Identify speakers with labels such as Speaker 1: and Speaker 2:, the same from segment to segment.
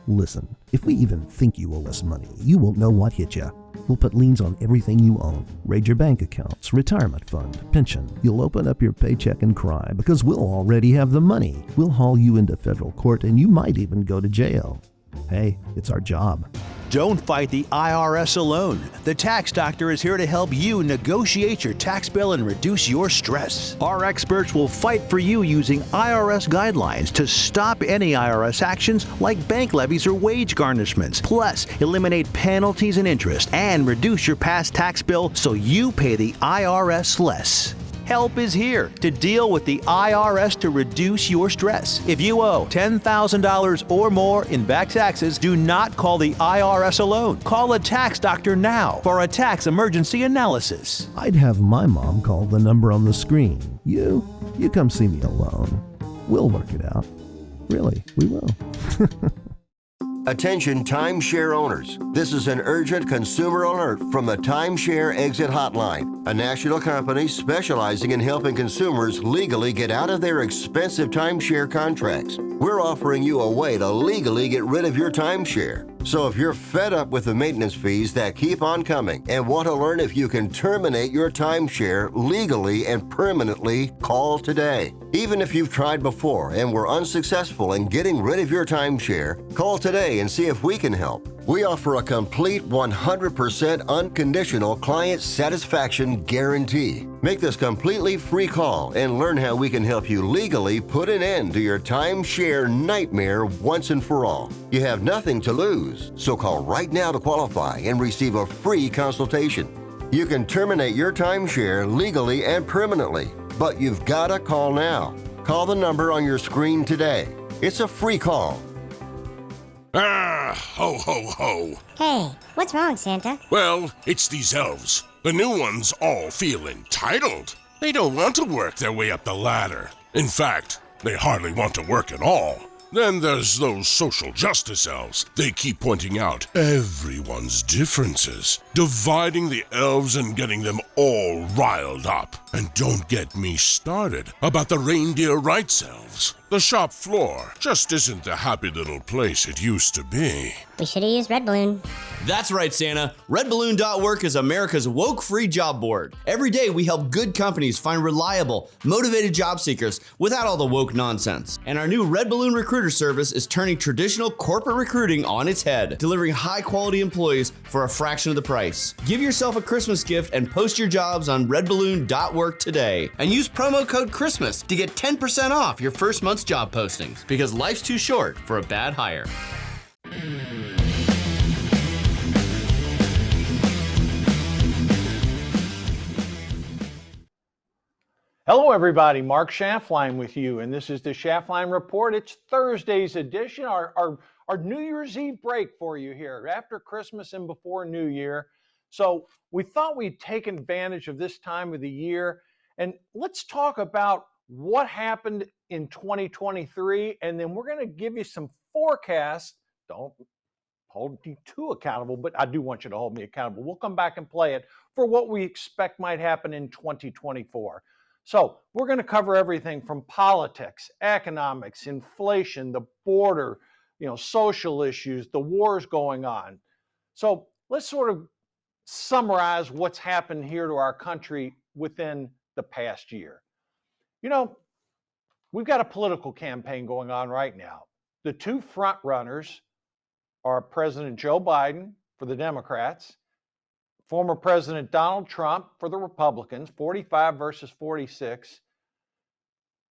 Speaker 1: Listen, if we even think you owe us money, you won't know what hit you. We'll put liens on everything you own. Raid your bank accounts, retirement fund, pension. You'll open up your paycheck and cry because we'll already have the money. We'll haul you into federal court and you might even go to jail. Hey, it's our job.
Speaker 2: Don't fight the IRS alone. The Tax Doctor is here to help you negotiate your tax bill and reduce your stress. Our experts will fight for you using IRS guidelines to stop any IRS actions like bank levies or wage garnishments. Plus, eliminate penalties and interest and reduce your past tax bill so you pay the IRS less. Help is here to deal with the IRS to reduce your stress. If you owe $10,000 or more in back taxes, do not call the IRS alone. Call a tax doctor now for a tax emergency analysis.
Speaker 1: I'd have my mom call the number on the screen. You come see me alone. We'll work it out. Really, we will.
Speaker 3: Attention timeshare owners. This is an urgent consumer alert from the Timeshare Exit Hotline, a national company specializing in helping consumers legally get out of their expensive timeshare contracts. We're offering you a way to legally get rid of your timeshare. So if you're fed up with the maintenance fees that keep on coming and want to learn if you can terminate your timeshare legally and permanently, call today. Even if you've tried before and were unsuccessful in getting rid of your timeshare, call today and see if we can help. We offer a complete 100% unconditional client satisfaction guarantee. Make this completely free call and learn how we can help you legally put an end to your timeshare nightmare once and for all. You have nothing to lose, so call right now to qualify and receive a free consultation. You can terminate your timeshare legally and permanently, but you've got to call now. Call the number on your screen today. It's a free call.
Speaker 4: Ah, ho, ho, ho.
Speaker 5: Hey, what's wrong, Santa?
Speaker 4: Well, it's these elves. The new ones all feel entitled. They don't want to work their way up the ladder. In fact, they hardly want to work at all. Then there's those social justice elves. They keep pointing out everyone's differences, dividing the elves and getting them all riled up. And don't get me started about the reindeer rights elves. The shop floor just isn't the happy little place it used to be.
Speaker 5: We should have used Red Balloon.
Speaker 6: That's right, Santa. RedBalloon.work is America's woke-free job board. Every day, we help good companies find reliable, motivated job seekers without all the woke nonsense. And our new Red Balloon recruiter service is turning traditional corporate recruiting on its head, delivering high-quality employees for a fraction of the price. Give yourself a Christmas gift and post your jobs on RedBalloon.work today. And use promo code CHRISTMAS to get 10% off your first month's job postings, because life's too short for a bad hire.
Speaker 7: Hello everybody, Mark Schaftlein with you, and this is the Schaftlein Report. It's Thursday's edition, our New Year's Eve break for you here, after Christmas and before New Year. So we thought we'd take advantage of this time of the year, and let's talk about what happened in 2023, and then we're going to give you some forecasts. Don't hold you too accountable, but I do want you to hold me accountable. We'll come back and play it for what we expect might happen in 2024. So we're going to cover everything from politics, economics, inflation, the border, social issues, the wars going on. So let's sort of summarize what's happened here to our country within the past year. We've got a political campaign going on right now. The two front runners are President Joe Biden for the Democrats, former President Donald Trump for the Republicans, 45 versus 46.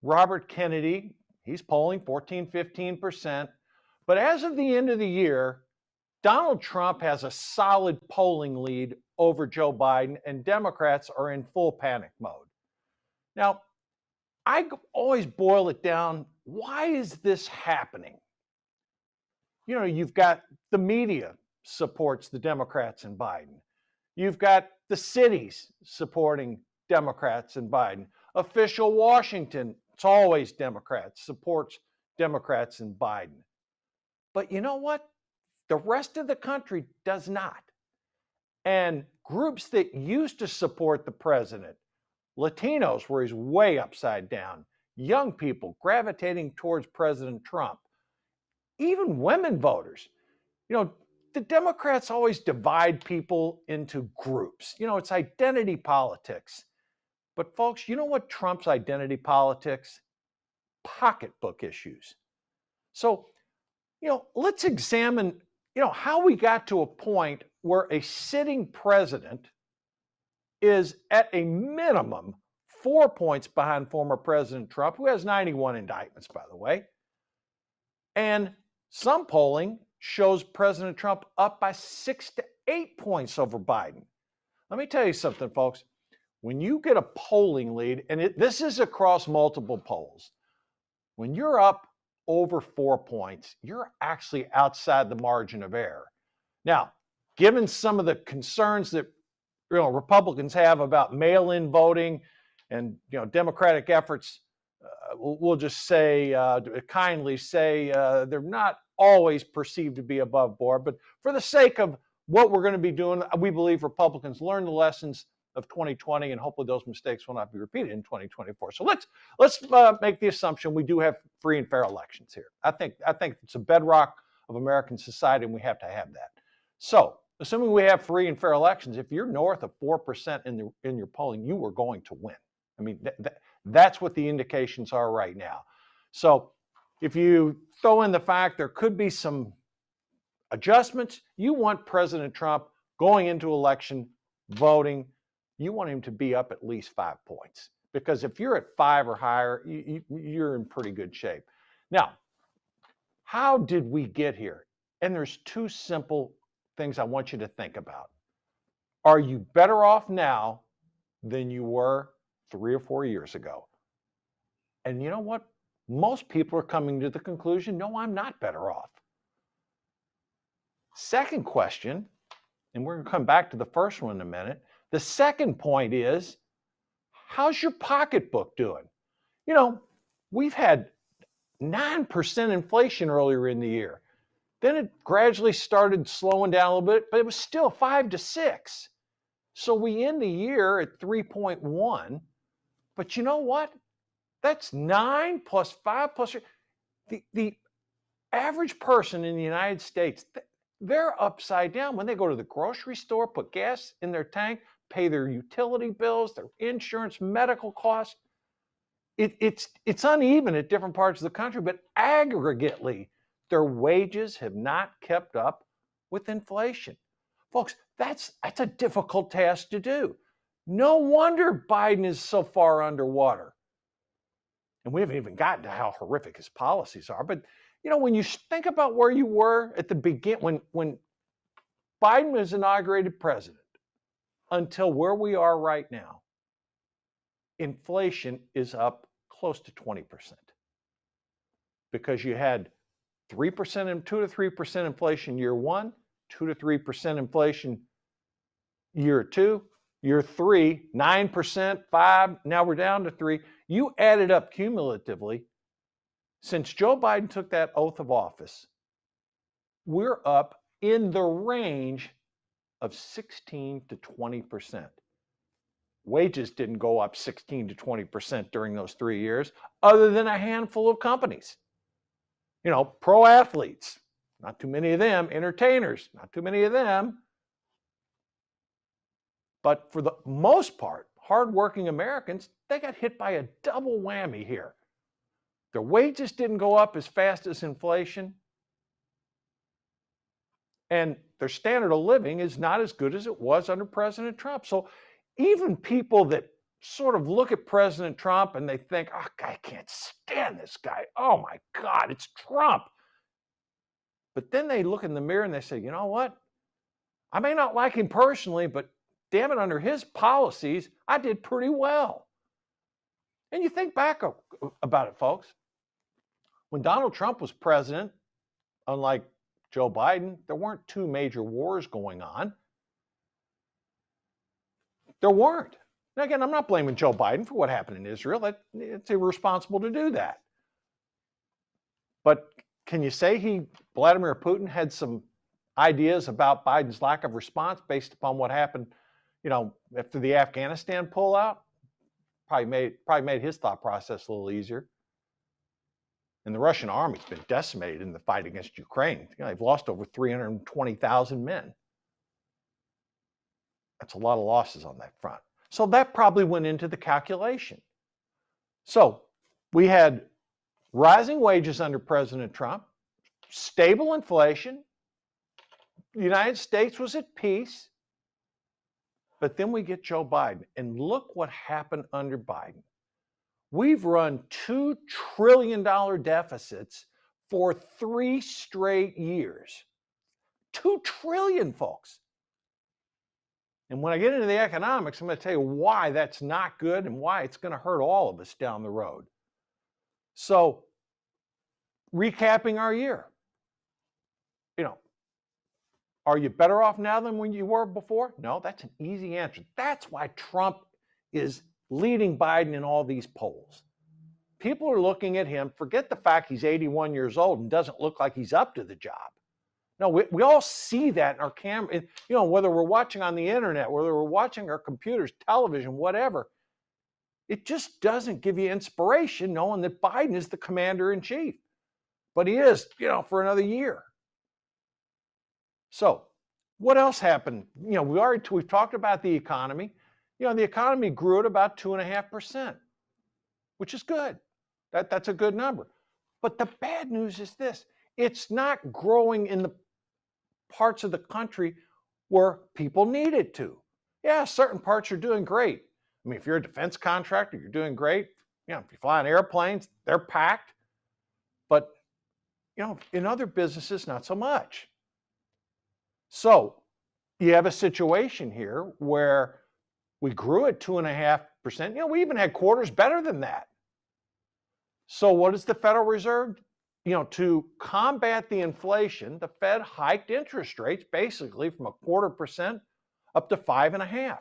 Speaker 7: Robert Kennedy, he's polling 14, 15%. But as of the end of the year, Donald Trump has a solid polling lead over Joe Biden, and Democrats are in full panic mode. Now, I always boil it down, why is this happening? You've got the media supports the Democrats and Biden. You've got the cities supporting Democrats and Biden. Official Washington, it's always Democrats, supports Democrats and Biden. But you know what? The rest of the country does not. And groups that used to support the president, Latinos, where he's way upside down, young people gravitating towards President Trump, even women voters. The Democrats always divide people into groups. It's identity politics. But folks, you know what trumps identity politics? Pocketbook issues. So, let's examine, how we got to a point where a sitting president is at a minimum 4 points behind former President Trump, who has 91 indictments, by the way. And some polling shows President Trump up by 6 to 8 points over Biden. Let me tell you something, folks. When you get a polling lead, and this is across multiple polls, when you're up over 4 points, you're actually outside the margin of error. Now, given some of the concerns that Republicans have about mail-in voting and Democratic efforts, we'll just say kindly say they're not always perceived to be above board. But for the sake of what we're going to be doing, we believe Republicans learned the lessons of 2020, and hopefully those mistakes will not be repeated in 2024. So let's make the assumption we do have free and fair elections here. I think it's a bedrock of American society, and we have to have that. So, assuming we have free and fair elections, if you're north of 4% in your polling, you are going to win. I mean, that's what the indications are right now. So, if you throw in the fact there could be some adjustments, you want President Trump going into election voting, you want him to be up at least 5 points. Because if you're at 5 or higher, you're in pretty good shape. Now, how did we get here? And there's two simple things I want you to think about. Are you better off now than you were 3 or 4 years ago? And you know what? Most people are coming to the conclusion, no, I'm not better off. Second question, and we're going to come back to the first one in a minute. The second point is, how's your pocketbook doing? We've had 9% inflation earlier in the year. Then it gradually started slowing down a little bit, but it was still 5 to 6. So we end the year at 3.1. But you know what? That's 9 plus 5 plus the average person in the United States, they're upside down when they go to the grocery store, put gas in their tank, pay their utility bills, their insurance, medical costs. It's uneven at different parts of the country, but aggregately, their wages have not kept up with inflation. Folks, that's a difficult task to do. No wonder Biden is so far underwater. And we haven't even gotten to how horrific his policies are. But, when you think about where you were at the beginning, when Biden was inaugurated president, until where we are right now, inflation is up close to 20%. Because you had 3% and 2 to 3% inflation year one, 2 to 3% inflation year two, year three, 9%, 5%, now we're down to 3%. You added up cumulatively, since Joe Biden took that oath of office, we're up in the range of 16 to 20%. Wages didn't go up 16 to 20% during those 3 years, other than a handful of companies. Pro athletes, not too many of them. Entertainers, not too many of them. But for the most part, hardworking Americans, they got hit by a double whammy here. Their wages didn't go up as fast as inflation, and their standard of living is not as good as it was under President Trump. So even people that sort of look at President Trump and they think, oh, I can't stand this guy. Oh my God, it's Trump. But then they look in the mirror and they say, you know what? I may not like him personally, but damn it, under his policies, I did pretty well. And you think back about it, folks. When Donald Trump was president, unlike Joe Biden, there weren't two major wars going on. There weren't. Now, again, I'm not blaming Joe Biden for what happened in Israel. It's irresponsible to do that. But can you say Vladimir Putin had some ideas about Biden's lack of response based upon what happened, after the Afghanistan pullout? Probably made his thought process a little easier. And the Russian army's been decimated in the fight against Ukraine. They've lost over 320,000 men. That's a lot of losses on that front. So that probably went into the calculation. So we had rising wages under President Trump, stable inflation. The United States was at peace. But then we get Joe Biden. And look what happened under Biden. We've run $2 trillion deficits for 3 straight years. $2 trillion, folks. And when I get into the economics, I'm going to tell you why that's not good and why it's going to hurt all of us down the road. So, recapping our year. Are you better off now than when you were before? No, that's an easy answer. That's why Trump is leading Biden in all these polls. People are looking at him, forget the fact he's 81 years old and doesn't look like he's up to the job. No, we all see that in our camera, whether we're watching on the internet, whether we're watching our computers, television, whatever. It just doesn't give you inspiration knowing that Biden is the commander in chief. But he is, for another year. So, what else happened? We've talked about the economy. The economy grew at about 2.5%, which is good. That's a good number. But the bad news is this. It's not growing in the parts of the country where people need it to. Yeah, certain parts are doing great. I mean, if you're a defense contractor, you're doing great. If you're flying airplanes, they're packed. But, in other businesses, not so much. So, you have a situation here where we grew at 2.5%. We even had quarters better than that. So what does the Federal Reserve? To combat the inflation, the Fed hiked interest rates basically from 0.25% up to 5.5%.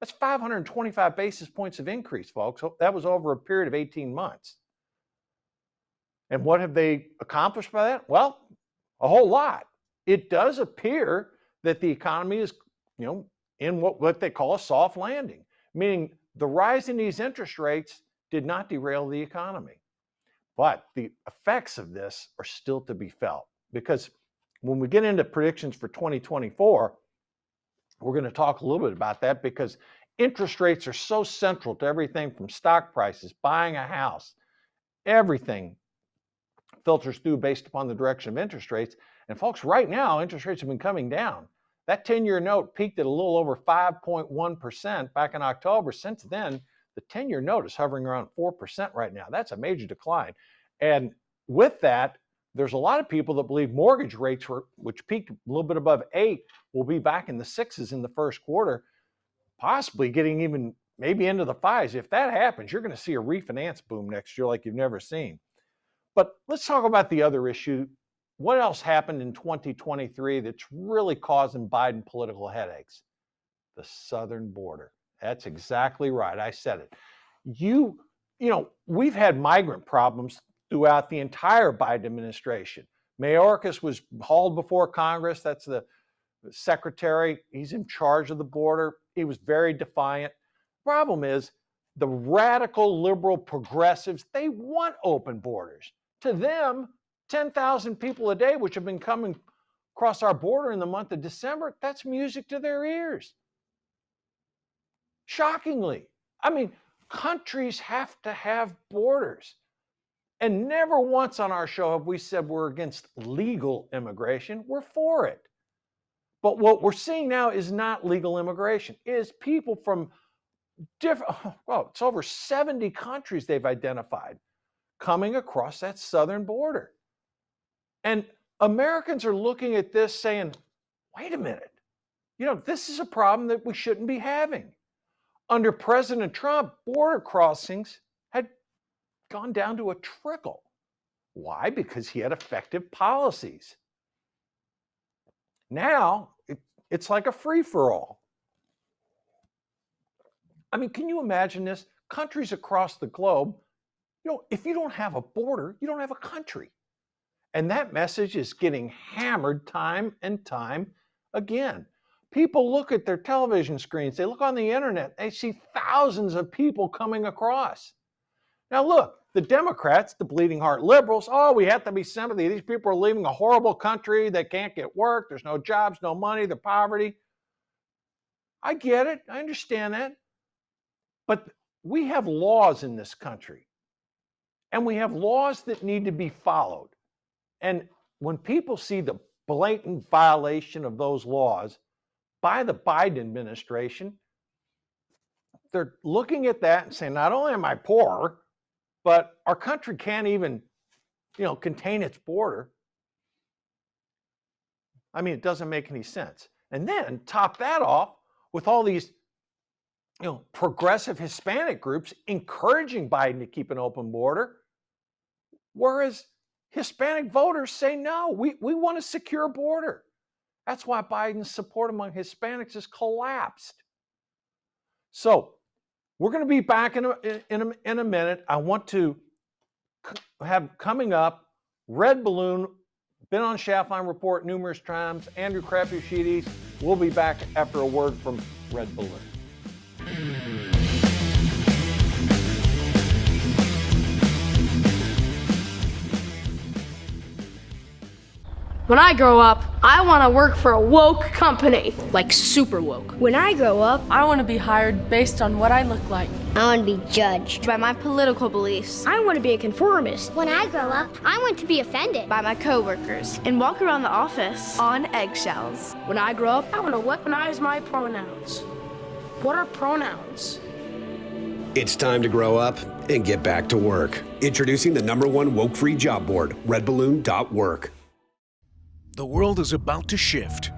Speaker 7: That's 525 basis points of increase, folks. That was over a period of 18 months. And what have they accomplished by that? Well, a whole lot. It does appear that the economy is, in what they call a soft landing, meaning the rise in these interest rates did not derail the economy. But the effects of this are still to be felt, because when we get into predictions for 2024, we're going to talk a little bit about that, because interest rates are so central to everything from stock prices, buying a house. Everything filters through based upon the direction of interest rates. And folks, right now, interest rates have been coming down. That 10-year note peaked at a little over 5.1% back in October. Since then, the 10-year note is hovering around 4% right now. That's a major decline. And with that, there's a lot of people that believe mortgage rates, which peaked a little bit above 8, will be back in the 6s in the first quarter, possibly getting even maybe into the 5s. If that happens, you're going to see a refinance boom next year like you've never seen. But let's talk about the other issue. What else happened in 2023 that's really causing Biden political headaches? The southern border. That's exactly right. I said it. We've had migrant problems throughout the entire Biden administration. Mayorkas was hauled before Congress. That's the secretary. He's in charge of the border. He was very defiant. Problem is, the radical liberal progressives, they want open borders. To them, 10,000 people a day, which have been coming across our border in the month of December, that's music to their ears. Shockingly. I mean, countries have to have borders. And never once on our show have we said we're against legal immigration. We're for it. But what we're seeing now is not legal immigration. It is people from it's over 70 countries they've identified coming across that southern border. And Americans are looking at this saying, wait a minute, this is a problem that we shouldn't be having. Under President Trump, border crossings had gone down to a trickle. Why? Because he had effective policies. Now, it's like a free-for-all. I mean, can you imagine this? Countries across the globe, if you don't have a border, you don't have a country. And that message is getting hammered time and time again. People look at their television screens, they look on the internet, they see thousands of people coming across. Now look, the Democrats, the bleeding heart liberals, oh, we have to be sympathy. These people are leaving a horrible country. They can't get work. There's no jobs, no money, the poverty. I get it. I understand that. But we have laws in this country, and we have laws that need to be followed. And when people see the blatant violation of those laws by the Biden administration, they're looking at that and saying, not only am I poor, but our country can't even, contain its border. I mean, it doesn't make any sense. And then top that off with all these, progressive Hispanic groups encouraging Biden to keep an open border, whereas Hispanic voters say, no, we want a secure border. That's why Biden's support among Hispanics has collapsed. So we're going to be back in a minute. I want to have coming up Red Balloon, been on Schaftlein Report numerous times, Andrew Crapuchetti. We'll be back after a word from Red Balloon.
Speaker 8: When I grow up, I want to work for a woke company, like super woke.
Speaker 9: When I grow up,
Speaker 10: I want to be hired based on what I look like.
Speaker 9: I want to be judged
Speaker 8: by my political beliefs.
Speaker 9: I want to be a conformist.
Speaker 5: When I grow up, I want to be offended
Speaker 8: by my coworkers and walk around the office on eggshells.
Speaker 10: When I grow up, I want to weaponize my pronouns. What are pronouns?
Speaker 11: It's time to grow up and get back to work. Introducing the #1 woke-free job board, redballoon.work.
Speaker 12: The world is about to shift.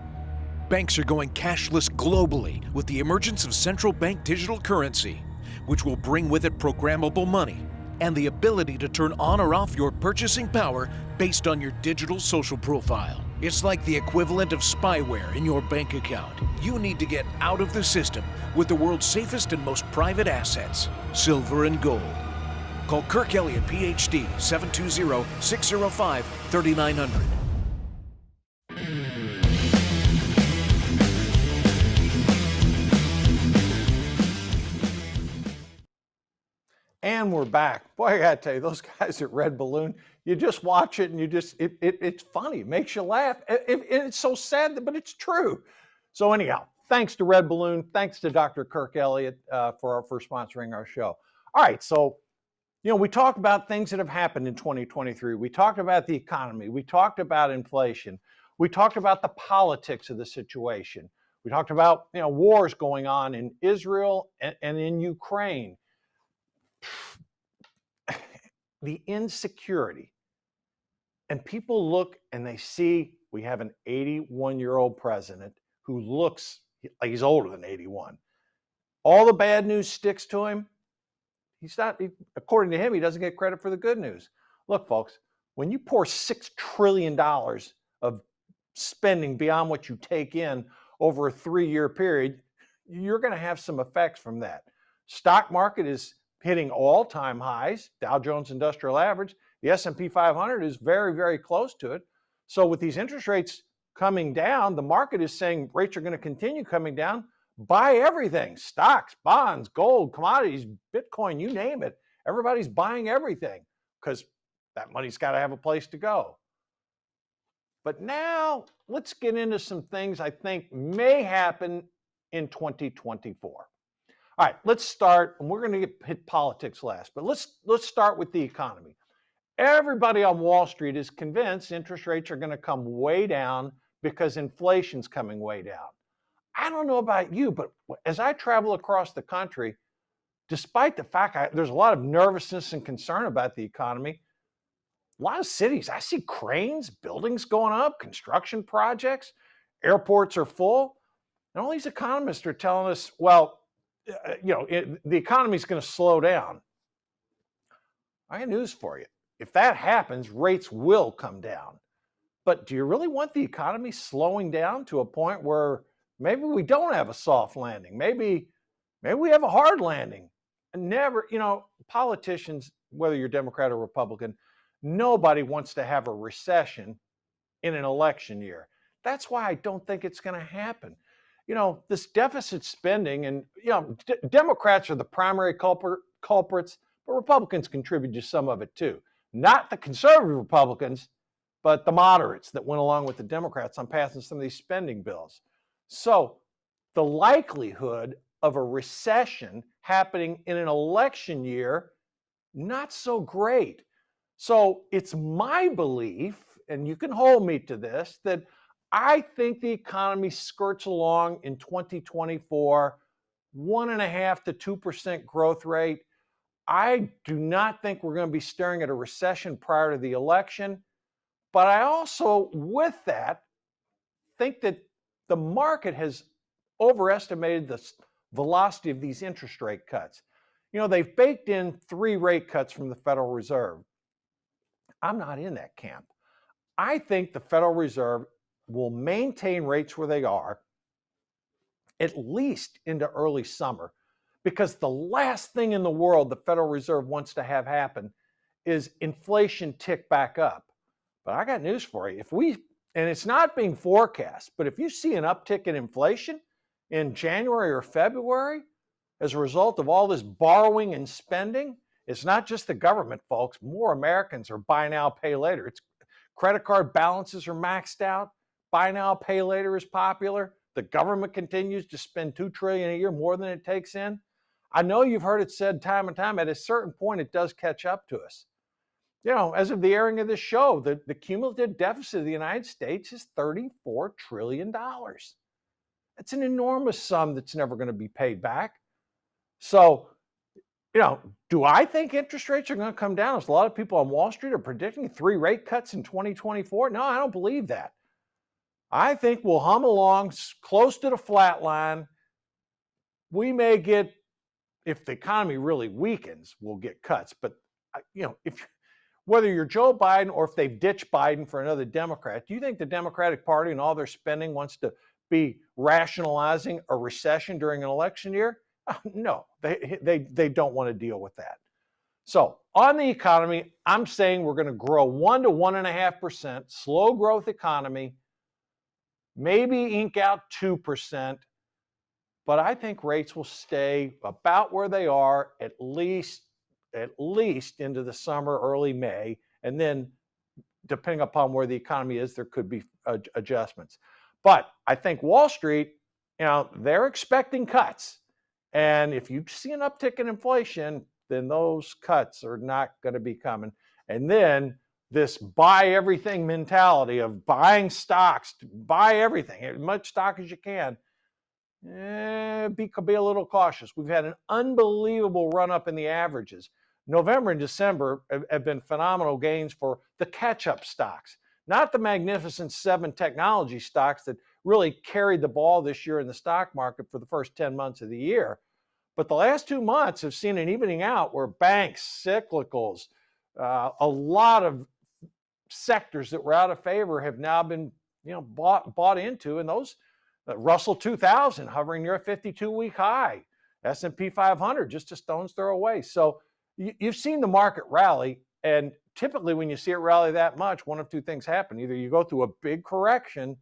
Speaker 12: Banks are going cashless globally with the emergence of central bank digital currency, which will bring with it programmable money and the ability to turn on or off your purchasing power based on your digital social profile. It's like the equivalent of spyware in your bank account. You need to get out of the system with the world's safest and most private assets, silver and gold. Call Kirk Elliott, PhD, 720-605-3900.
Speaker 7: And we're back. Boy, I gotta tell you, those guys at Red Balloon, you just watch it and it's funny. It makes you laugh. It's so sad, but it's true. So anyhow, thanks to Red Balloon. Thanks to Dr. Kirk Elliott for sponsoring our show. All right, so, we talked about things that have happened in 2023. We talked about the economy. We talked about inflation. We talked about the politics of the situation. We talked about, wars going on in Israel and in Ukraine. The insecurity. And people look and they see we have an 81-year-old president who looks like he's older than 81. All the bad news sticks to him. According to him, he doesn't get credit for the good news. Look, folks, when you pour $6 trillion of spending beyond what you take in over a 3-year period, you're going to have some effects from that. Stock market is hitting all-time highs, Dow Jones Industrial Average. The S&P 500 is very, very close to it. So with these interest rates coming down, the market is saying rates are going to continue coming down. Buy everything, stocks, bonds, gold, commodities, Bitcoin, you name it. Everybody's buying everything because that money's got to have a place to go. But now let's get into some things I think may happen in 2024. All right, let's start, and we're going to hit politics last, but let's start with the economy. Everybody on Wall Street is convinced interest rates are going to come way down because inflation's coming way down. I don't know about you, but as I travel across the country, despite the fact there's a lot of nervousness and concern about the economy, a lot of cities, I see cranes, buildings going up, construction projects, airports are full, and all these economists are telling us, well, the economy is going to slow down. I have news for you. If that happens, rates will come down. But do you really want the economy slowing down to a point where maybe we don't have a soft landing? Maybe we have a hard landing. And politicians, whether you're Democrat or Republican, nobody wants to have a recession in an election year. That's why I don't think it's going to happen. This deficit spending, and Democrats are the primary culprits, but Republicans contributed to some of it too. Not the conservative Republicans, but the moderates that went along with the Democrats on passing some of these spending bills. So the likelihood of a recession happening in an election year, not so great. So it's my belief, and you can hold me to this, that I think the economy skirts along in 2024, 1.5% to 2% growth rate. I do not think we're going to be staring at a recession prior to the election. But I also, with that, think that the market has overestimated the velocity of these interest rate cuts. You know, they've baked in 3 rate cuts from the Federal Reserve. I'm not in that camp. I think the Federal Reserve will maintain rates where they are at least into early summer, because the last thing in the world the Federal Reserve wants to have happen is inflation tick back up. But I got news for you. And it's not being forecast, but if you see an uptick in inflation in January or February as a result of all this borrowing and spending, it's not just the government, folks. More Americans are buy now, pay later. It's credit card balances are maxed out. Buy now, pay later is popular. The government continues to spend $2 trillion a year, more than it takes in. I know you've heard it said time and time, at a certain point, it does catch up to us. You know, as of the airing of this show, the cumulative deficit of the United States is $34 trillion. It's an enormous sum that's never going to be paid back. So, you know, do I think interest rates are going to come down? As a lot of people on Wall Street are predicting 3 rate cuts in 2024. No, I don't believe that. I think we'll hum along close to the flat line. We may get, if the economy really weakens, we'll get cuts. But, you know, whether you're Joe Biden or if they've ditched Biden for another Democrat, do you think the Democratic Party and all their spending wants to be rationalizing a recession during an election year? No, they don't want to deal with that. So on the economy, I'm saying we're going to grow 1 to 1.5%, slow growth economy, maybe ink out 2%, but I think rates will stay about where they are at least into the summer, early May, and then depending upon where the economy is, there could be adjustments. But I think Wall Street, you know, they're expecting cuts. And if you see an uptick in inflation, then those cuts are not going to be coming. And then this buy everything mentality of buying stocks, buy everything, as much stock as you can, be a little cautious. We've had an unbelievable run up in the averages. November and December have been phenomenal gains for the catch-up stocks, not the Magnificent 7 technology stocks that really carried the ball this year in the stock market for the first 10 months of the year. But the last 2 months have seen an evening out where banks, cyclicals, a lot of sectors that were out of favor have now been, you know, bought into, and those Russell 2000 hovering near a 52-week high, S&P 500 just a stone's throw away. So you've seen the market rally, and typically when you see it rally that much, one of 2 things happen. Either you go through a big correction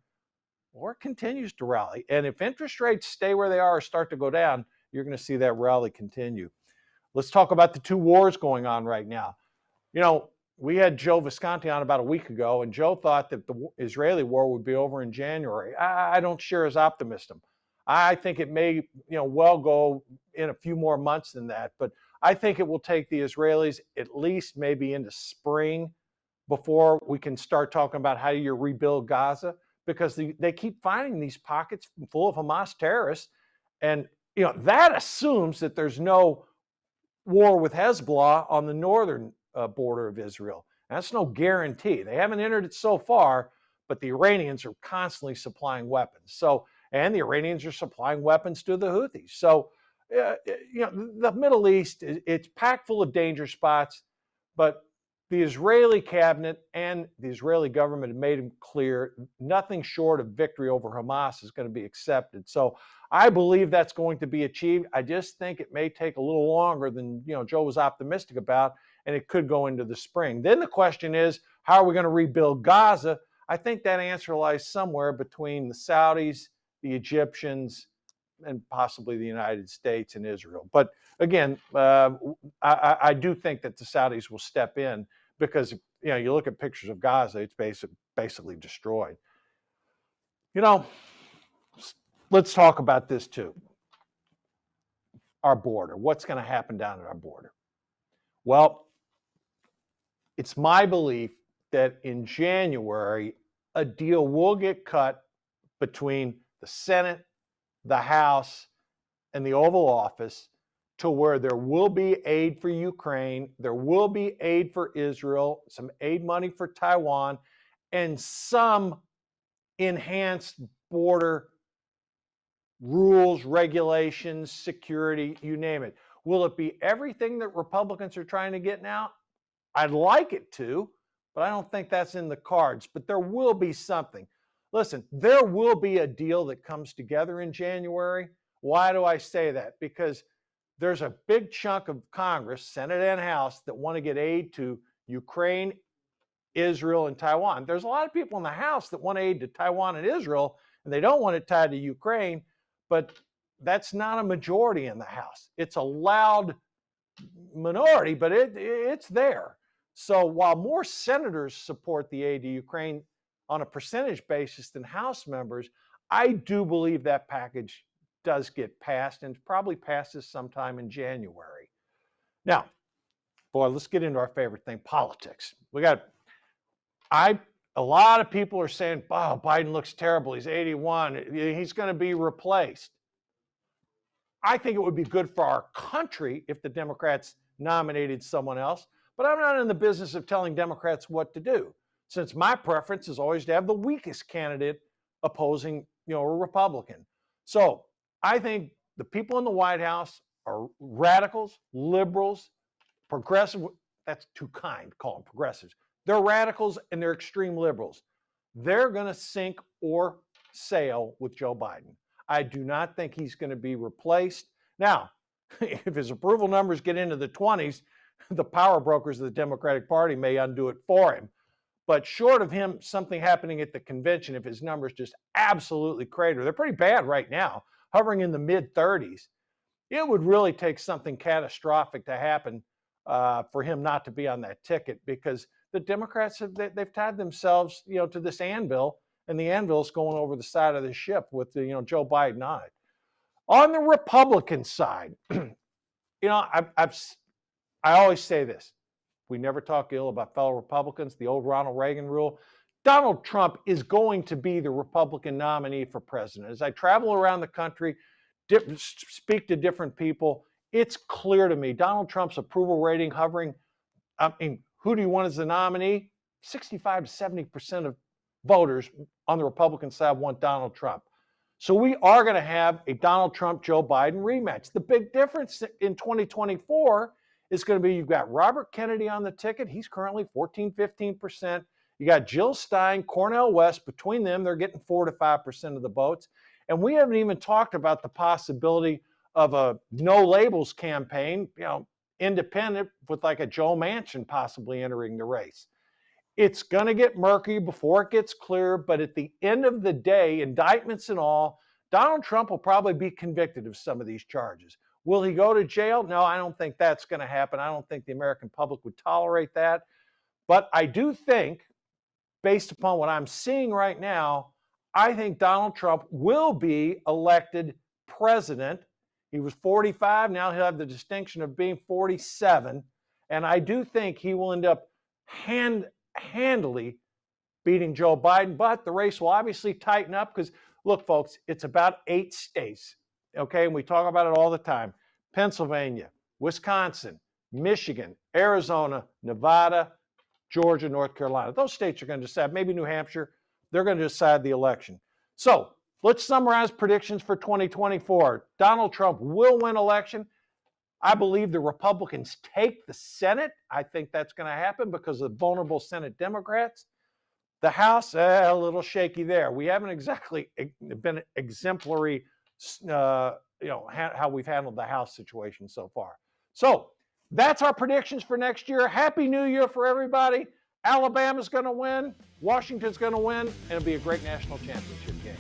Speaker 7: or it continues to rally. And if interest rates stay where they are or start to go down, you're going to see that rally continue. Let's talk about the 2 wars going on right now. You know, we had Joe Visconti on about a week ago, and Joe thought that the Israeli war would be over in January. I don't share his optimism. I think it may, you know, well go in a few more months than that, but I think it will take the Israelis at least maybe into spring before we can start talking about how you rebuild Gaza, because they keep finding these pockets full of Hamas terrorists. And, you know, that assumes that there's no war with Hezbollah on the northern border of Israel. That's no guarantee. They haven't entered it so far, but the Iranians are constantly supplying weapons. So, and the Iranians are supplying weapons to the Houthis. So, you know, the Middle East, it's packed full of danger spots, but the Israeli cabinet and the Israeli government have made it clear nothing short of victory over Hamas is going to be accepted. So I believe that's going to be achieved. I just think it may take a little longer than, you know, Joe was optimistic about, and it could go into the spring. Then the question is, how are we going to rebuild Gaza? I think that answer lies somewhere between the Saudis, the Egyptians, and possibly the United States and Israel. But again, I do think that the Saudis will step in because, you look at pictures of Gaza, it's basically destroyed. Let's talk about this too. Our border. What's going to happen down at our border? Well, it's my belief that in January, a deal will get cut between the Senate, the House, and the Oval Office to where there will be aid for Ukraine, there will be aid for Israel, some aid money for Taiwan, and some enhanced border rules, regulations, security, you name it. Will it be everything that Republicans are trying to get now? I'd like it to, but I don't think that's in the cards. But there will be something. Listen, there will be a deal that comes together in January. Why do I say that? Because there's a big chunk of Congress, Senate and House, that want to get aid to Ukraine, Israel, and Taiwan. There's a lot of people in the House that want aid to Taiwan and Israel, and they don't want it tied to Ukraine, but that's not a majority in the House. It's a loud minority, but it's there. So while more senators support the aid to Ukraine on a percentage basis than House members, I do believe that package does get passed and probably passes sometime in January. Now, boy, let's get into our favorite thing, politics. A lot of people are saying, "Wow, Biden looks terrible. He's 81. He's going to be replaced." I think it would be good for our country if the Democrats nominated someone else, but I'm not in the business of telling Democrats what to do, since my preference is always to have the weakest candidate opposing, a Republican. So I think the people in the White House are radicals, liberals, progressive. That's too kind to call them progressives. They're radicals and they're extreme liberals. They're going to sink or sail with Joe Biden. I do not think he's going to be replaced. Now, if his approval numbers get into the 20s, the power brokers of the Democratic Party may undo it for him. But short of him, something happening at the convention, if his numbers just absolutely crater, they're pretty bad right now, hovering in the mid-30s. It would really take something catastrophic to happen for him not to be on that ticket, because the Democrats they've tied themselves, to this anvil, and the anvil's going over the side of the ship with Joe Biden on it. On the Republican side, I always say this: we never talk ill about fellow Republicans. The old Ronald Reagan rule. Donald Trump is going to be the Republican nominee for president. As I travel around the country, speak to different people, it's clear to me Donald Trump's approval rating hovering. Who do you want as the nominee? 65 to 70% of voters on the Republican side want Donald Trump. So we are going to have a Donald Trump-Joe Biden rematch. The big difference in 2024 is going to be you've got Robert Kennedy on the ticket. He's currently 14, 15%. You got Jill Stein, Cornel West. Between them, they're getting 4 to 5% of the votes. And we haven't even talked about the possibility of a no labels campaign, independent, with like a Joe Manchin possibly entering the race. It's going to get murky before it gets clear, but at the end of the day, indictments and all, Donald Trump will probably be convicted of some of these charges. Will he go to jail? No, I don't think that's going to happen. I don't think the American public would tolerate that. But I do think, based upon what I'm seeing right now, I think Donald Trump will be elected president. He was 45. Now he'll have the distinction of being 47. And I do think he will end up handily beating Joe Biden. But the race will obviously tighten up because, look, folks, it's about 8 states. Okay, and we talk about it all the time. Pennsylvania, Wisconsin, Michigan, Arizona, Nevada, Georgia, North Carolina. Those states are going to decide, maybe New Hampshire, they're going to decide the election. So let's summarize predictions for 2024. Donald Trump will win election. I believe the Republicans take the Senate. I think that's going to happen because of vulnerable Senate Democrats. The House, a little shaky there. We haven't exactly been exemplary, how we've handled the House situation so far. So that's our predictions for next year. Happy New Year for everybody. Alabama's going to win. Washington's going to win. And it'll be a great national championship game.